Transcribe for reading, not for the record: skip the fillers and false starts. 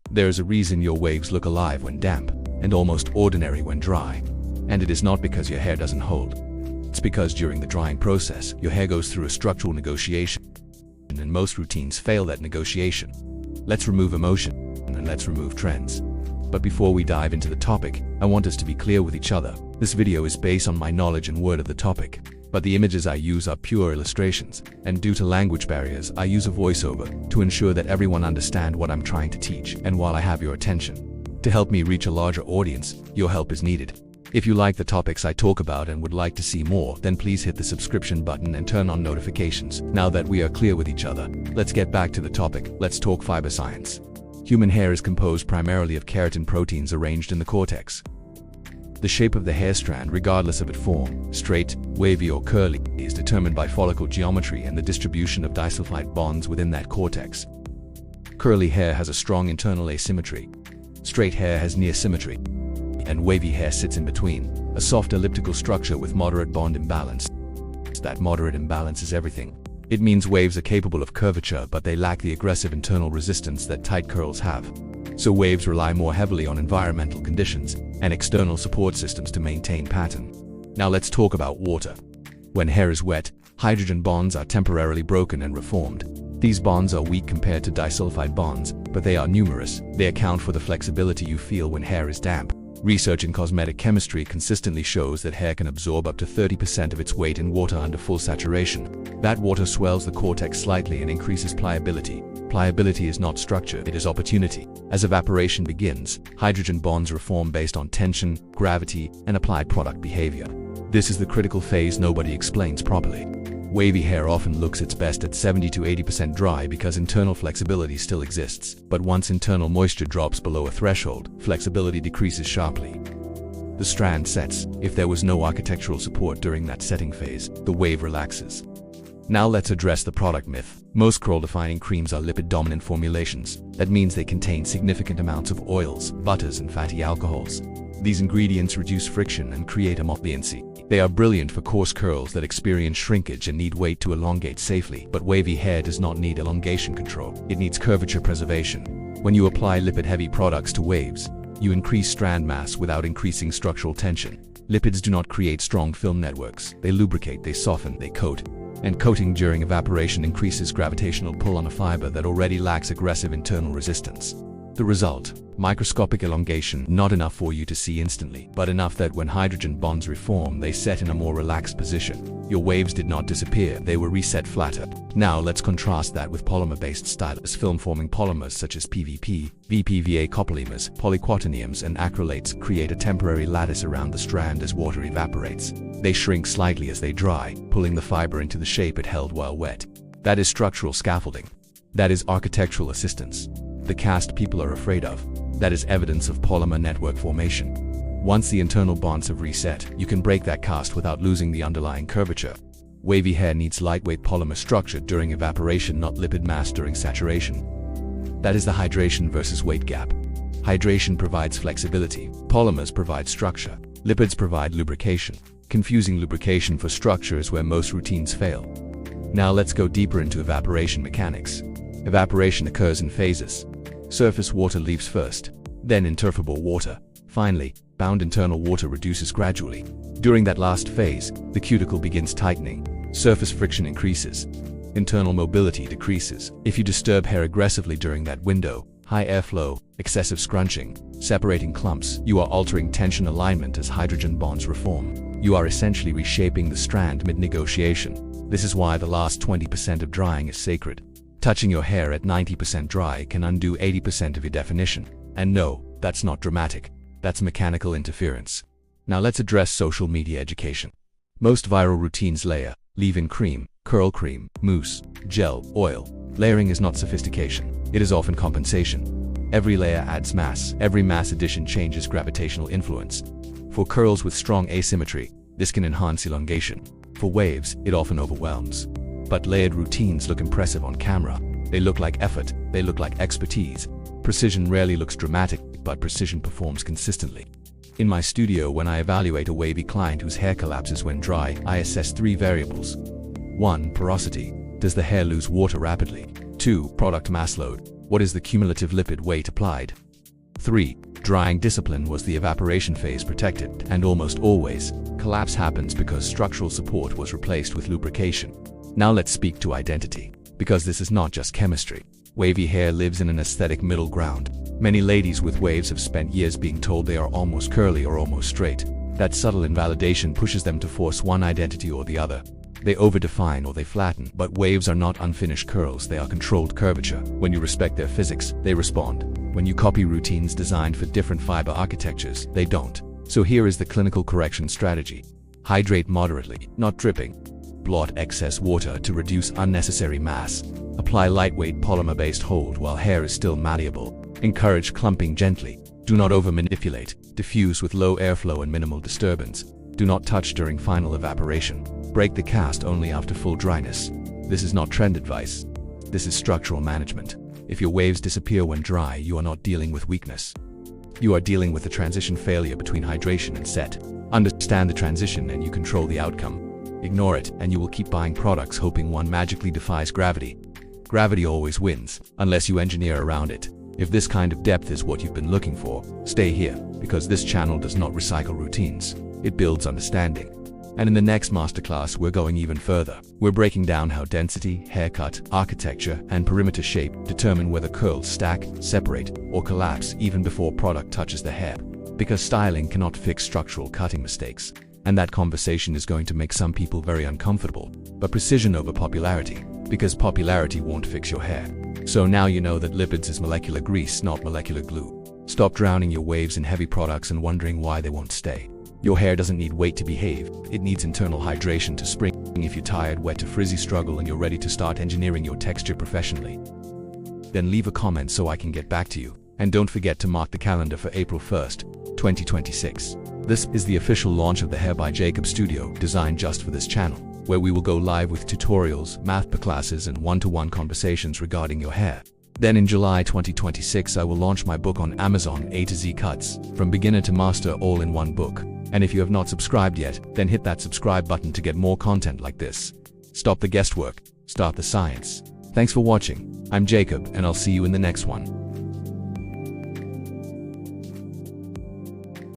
There is a reason your waves look alive when damp, and almost ordinary when dry. And it is not because your hair doesn't hold. It's because during the drying process, your hair goes through a structural negotiation, and most routines fail that negotiation. Let's remove emotion, and let's remove trends. But before we dive into the topic, I want us to be clear with each other. This video is based on my knowledge and word of the topic, but the images I use are pure illustrations, and due to language barriers, I use a voiceover to ensure that everyone understands what I'm trying to teach. And while I have your attention, to help me reach a larger audience, your help is needed. If you like the topics I talk about and would like to see more, then please hit the subscription button and turn on notifications. Now that we are clear with each other, let's get back to the topic. Let's talk fiber science. Human hair is composed primarily of keratin proteins arranged in the cortex. The shape of the hair strand, regardless of its form, straight, wavy or curly, is determined by follicle geometry and the distribution of disulfide bonds within that cortex. Curly hair has a strong internal asymmetry. Straight hair has near symmetry, and wavy hair sits in between, a soft elliptical structure with moderate bond imbalance. That moderate imbalance is everything. It means waves are capable of curvature, but they lack the aggressive internal resistance that tight curls have. So waves rely more heavily on environmental conditions and external support systems to maintain pattern. Now let's talk about water. When hair is wet, hydrogen bonds are temporarily broken and reformed. These bonds are weak compared to disulfide bonds, but they are numerous. They account for the flexibility you feel when hair is damp. Research in cosmetic chemistry consistently shows that hair can absorb up to 30% of its weight in water under full saturation. That water swells the cortex slightly and increases pliability. Pliability is not structure, it is opportunity. As evaporation begins, hydrogen bonds reform based on tension, gravity, and applied product behavior. This is the critical phase nobody explains properly. Wavy hair often looks its best at 70 to 80% dry because internal flexibility still exists. But once internal moisture drops below a threshold, flexibility decreases sharply. The strand sets. If there was no architectural support during that setting phase, the wave relaxes. Now let's address the product myth. Most curl-defining creams are lipid-dominant formulations. That means they contain significant amounts of oils, butters, and fatty alcohols. These ingredients reduce friction and create emolliency. They are brilliant for coarse curls that experience shrinkage and need weight to elongate safely, but wavy hair does not need elongation control. It needs curvature preservation. When you apply lipid-heavy products to waves, you increase strand mass without increasing structural tension. Lipids do not create strong film networks. They lubricate, they soften, they coat. And coating during evaporation increases gravitational pull on a fiber that already lacks aggressive internal resistance. The result: microscopic elongation, not enough for you to see instantly, but enough that when hydrogen bonds reform, they set in a more relaxed position. Your waves did not disappear, they were reset flatter. Now let's contrast that with polymer-based styles. Film-forming polymers such as PVP, VPVA copolymers, polyquaterniums, and acrylates create a temporary lattice around the strand as water evaporates. They shrink slightly as they dry, pulling the fiber into the shape it held while wet. That is structural scaffolding. That is architectural assistance. The cast people are afraid of. That is evidence of polymer network formation. Once the internal bonds have reset, you can break that cast without losing the underlying curvature. Wavy hair needs lightweight polymer structure during evaporation, not lipid mass during saturation. That is the hydration versus weight gap. Hydration provides flexibility. Polymers provide structure. Lipids provide lubrication. Confusing lubrication for structure is where most routines fail. Now let's go deeper into evaporation mechanics. Evaporation occurs in phases. Surface water leaves first, then interfacial water. Finally, bound internal water reduces gradually. During that last phase, the cuticle begins tightening. Surface friction increases. Internal mobility decreases. If you disturb hair aggressively during that window, high airflow, excessive scrunching, separating clumps, you are altering tension alignment as hydrogen bonds reform. You are essentially reshaping the strand mid-negotiation. This is why the last 20% of drying is sacred. Touching your hair at 90% dry can undo 80% of your definition. And no, that's not dramatic. That's mechanical interference. Now let's address social media education. Most viral routines layer, leave-in cream, curl cream, mousse, gel, oil. Layering is not sophistication. It is often compensation. Every layer adds mass. Every mass addition changes gravitational influence. For curls with strong asymmetry, this can enhance elongation. For waves, it often overwhelms. But layered routines look impressive on camera. They look like effort, they look like expertise. Precision rarely looks dramatic, but precision performs consistently. In my studio, when I evaluate a wavy client whose hair collapses when dry, I assess 3 variables. 1. Porosity. Does the hair lose water rapidly? 2. Product mass load. What is the cumulative lipid weight applied? 3. Drying discipline. Was the evaporation phase protected? And almost always, collapse happens because structural support was replaced with lubrication. Now let's speak to identity, because this is not just chemistry. Wavy hair lives in an aesthetic middle ground. Many ladies with waves have spent years being told they are almost curly or almost straight. That subtle invalidation pushes them to force one identity or the other. They overdefine or they flatten, but waves are not unfinished curls, they are controlled curvature. When you respect their physics, they respond. When you copy routines designed for different fiber architectures, they don't. So here is the clinical correction strategy. Hydrate moderately, not dripping. Blot excess water to reduce unnecessary mass. Apply lightweight polymer-based hold while hair is still malleable. Encourage clumping gently. Do not over-manipulate. Diffuse with low airflow and minimal disturbance. Do not touch during final evaporation. Break the cast only after full dryness. This is not trend advice. This is structural management. If your waves disappear when dry, you are not dealing with weakness. You are dealing with a transition failure between hydration and set. Understand the transition and you control the outcome. Ignore it and you will keep buying products hoping one magically defies gravity. Gravity always wins, unless you engineer around it. If this kind of depth is what you've been looking for, stay here, because this channel does not recycle routines. It builds understanding. And in the next masterclass, we're going even further. We're breaking down how density, haircut, architecture, and perimeter shape determine whether curls stack, separate, or collapse even before product touches the hair. Because styling cannot fix structural cutting mistakes. And that conversation is going to make some people very uncomfortable. But precision over popularity, because popularity won't fix your hair. So now you know that lipids is molecular grease, not molecular glue. Stop drowning your waves in heavy products and wondering why they won't stay. Your hair doesn't need weight to behave, it needs internal hydration to spring. If you're tired, wet to frizzy struggle and you're ready to start engineering your texture professionally, then leave a comment so I can get back to you. And don't forget to mark the calendar for April 1st, 2026. This is the official launch of the Hair by Jacob Studio, designed just for this channel, where we will go live with tutorials, masterclasses, and one-to-one conversations regarding your hair. Then in July 2026, I will launch my book on Amazon, A to Z Cuts, from beginner to master, all in one book. And if you have not subscribed yet, then hit that subscribe button to get more content like this. Stop the guesswork, start the science. Thanks for watching. I'm Jacob, and I'll see you in the next one.